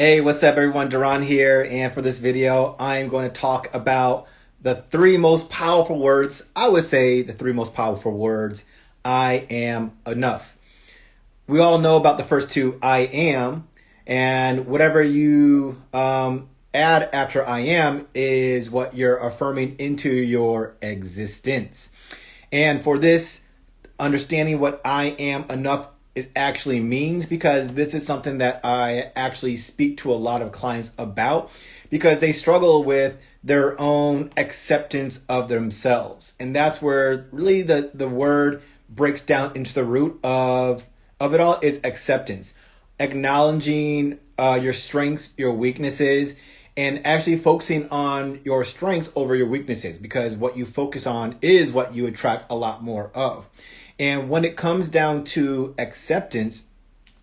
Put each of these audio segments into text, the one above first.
Hey, what's up everyone? Duran here, and for this video, I'm going to talk about the three most powerful words. I would say the three most powerful words. I am enough. We all know about the first two, I am, and whatever you add after I am is what you're affirming into your existence. And for this, understanding what I am enough it actually means, because this is something that I actually speak to a lot of clients about, because they struggle with their own acceptance of themselves. And that's where really the word breaks down into the root of it all is acceptance. Acknowledging your strengths, your weaknesses, and actually focusing on your strengths over your weaknesses, because what you focus on is what you attract a lot more of. And when it comes down to acceptance,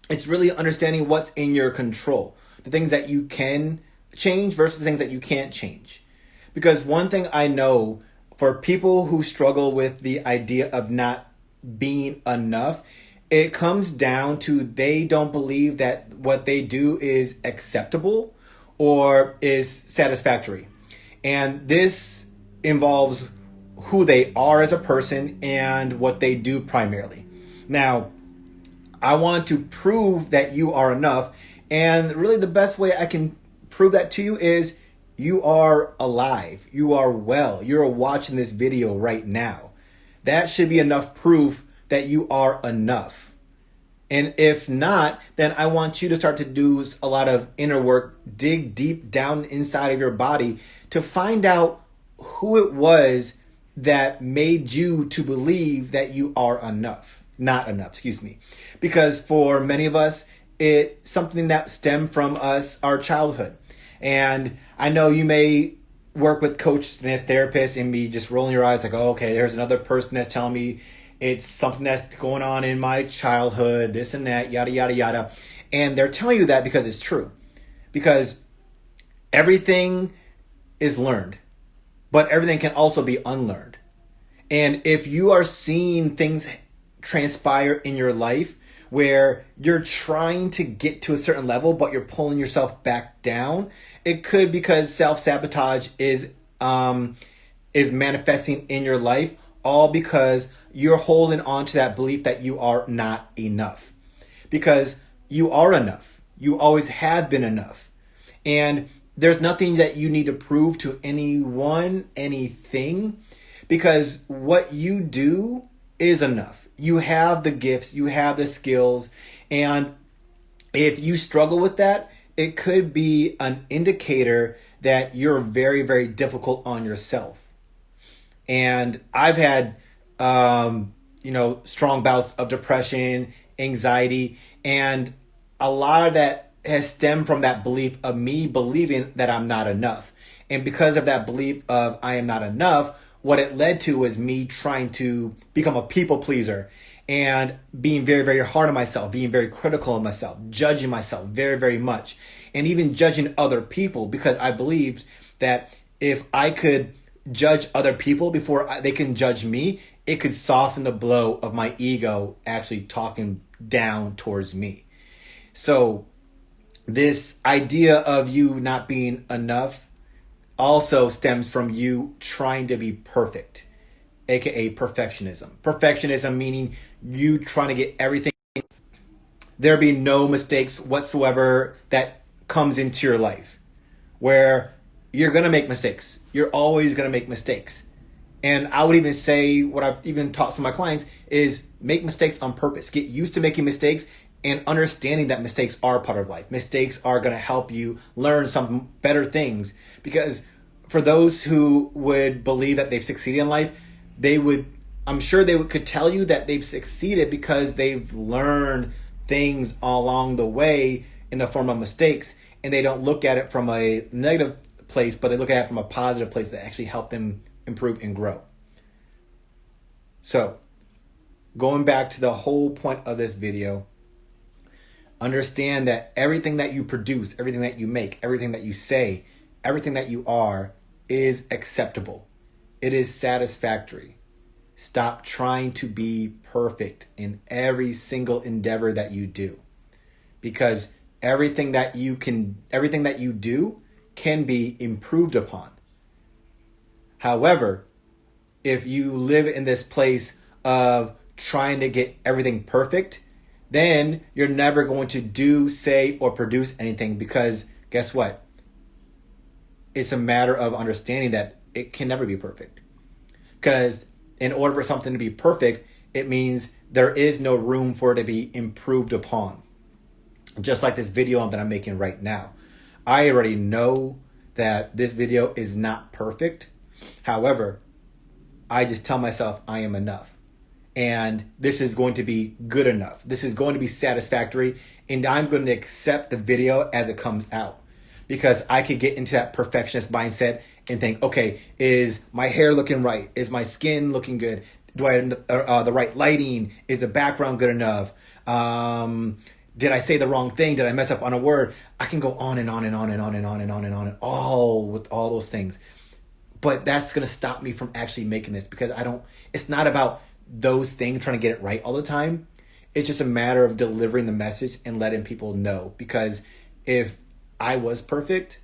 it's really understanding what's in your control, the things that you can change versus the things that you can't change. Because one thing I know for people who struggle with the idea of not being enough, it comes down to they don't believe that what they do is acceptable or is satisfactory. And this involves who they are as a person and what they do primarily. Now, I want to prove that you are enough, and really the best way I can prove that to you is you are alive, you are well, you're watching this video right now. That should be enough proof that you are enough. And if not, then I want you to start to do a lot of inner work, dig deep down inside of your body to find out who it was that made you to believe that you are not enough, excuse me. Because for many of us, it's something that stemmed from our childhood. And I know you may work with coaches and therapists and be just rolling your eyes like, oh, okay, there's another person that's telling me it's something that's going on in my childhood, this and that, yada, yada, yada. And they're telling you that because it's true. Because everything is learned, but everything can also be unlearned. And if you are seeing things transpire in your life where you're trying to get to a certain level, but you're pulling yourself back down, it could because self-sabotage is manifesting in your life, all because you're holding on to that belief that you are not enough. Because you are enough. You always have been enough. And there's nothing that you need to prove to anyone, anything, because what you do is enough. You have the gifts, you have the skills, and if you struggle with that, it could be an indicator that you're very, very difficult on yourself. And I've had, strong bouts of depression, anxiety, and a lot of that has stemmed from that belief of me believing that I'm not enough. And because of that belief of I am not enough, what it led to was me trying to become a people pleaser and being very, very hard on myself, being very critical of myself, judging myself very, very much, and even judging other people, because I believed that if I could judge other people before they can judge me, it could soften the blow of my ego actually talking down towards me. So this idea of you not being enough also stems from you trying to be perfect, aka perfectionism. Perfectionism meaning you trying to get everything. There be no mistakes whatsoever that comes into your life, where you're going to make mistakes. You're always going to make mistakes. And I would even say, what I've even taught some of my clients is make mistakes on purpose. Get used to making mistakes and understanding that mistakes are part of life. Mistakes are going to help you learn some better things, because for those who would believe that they've succeeded in life, I'm sure could tell you that they've succeeded because they've learned things along the way in the form of mistakes, and they don't look at it from a negative place, but they look at it from a positive place that actually help them improve and grow. So, going back to the whole point of this video, understand that everything that you produce, everything that you make, everything that you say, everything that you are is acceptable. It is satisfactory. Stop trying to be perfect in every single endeavor that you do, because everything that you do can be improved upon. However, if you live in this place of trying to get everything perfect, then you're never going to do, say, or produce anything, because guess what? It's a matter of understanding that it can never be perfect. Because in order for something to be perfect, it means there is no room for it to be improved upon. Just like this video that I'm making right now. I already know that this video is not perfect. However, I just tell myself I am enough. And this is going to be good enough. This is going to be satisfactory. And I'm going to accept the video as it comes out. Because I could get into that perfectionist mindset and think, okay, is my hair looking right? Is my skin looking good? Do I have the right lighting? Is the background good enough? Did I say the wrong thing? Did I mess up on a word? I can go on and on and on and on and on and on and on and all with all those things. But that's going to stop me from actually making this, because it's not about those things trying to get it right all the time. It's just a matter of delivering the message and letting people know. Because if I was perfect,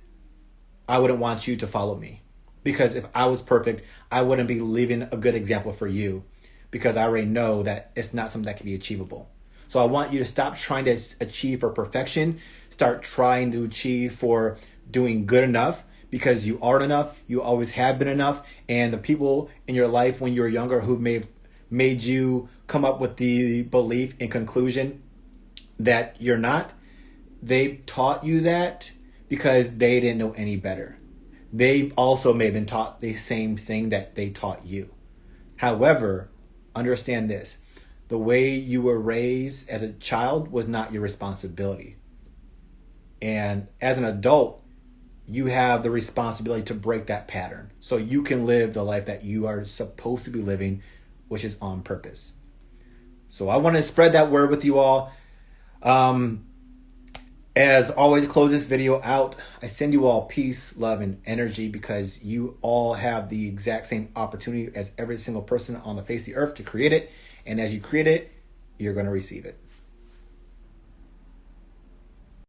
I wouldn't want you to follow me. Because if I was perfect, I wouldn't be leaving a good example for you, because I already know that it's not something that can be achievable. So I want you to stop trying to achieve for perfection. Start trying to achieve for doing good enough, because you are enough. You always have been enough. And the people in your life when you were younger who may have made you come up with the belief and conclusion that you're not, they taught you that because they didn't know any better. They also may have been taught the same thing that they taught you. However, understand this. The way you were raised as a child was not your responsibility. And as an adult, you have the responsibility to break that pattern so you can live the life that you are supposed to be living, which is on purpose. So I want to spread that word with you all. As always, close this video out. I send you all peace, love, and energy, because you all have the exact same opportunity as every single person on the face of the earth to create it. And as you create it, you're going to receive it.